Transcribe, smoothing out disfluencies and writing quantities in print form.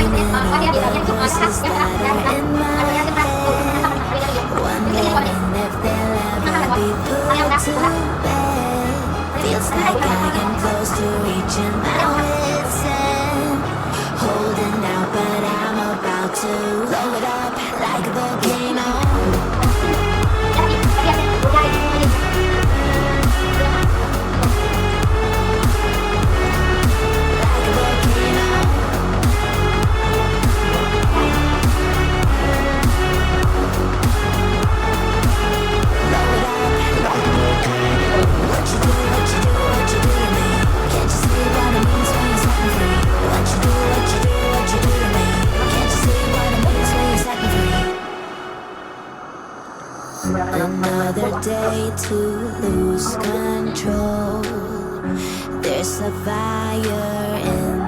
many voices that are in my head, wondering if they'll ever be put to bed. Feels like I am close to reaching my wit's end, holding out, but I'm about to blow it up like a volcano. Another day to lose control. There's a fire in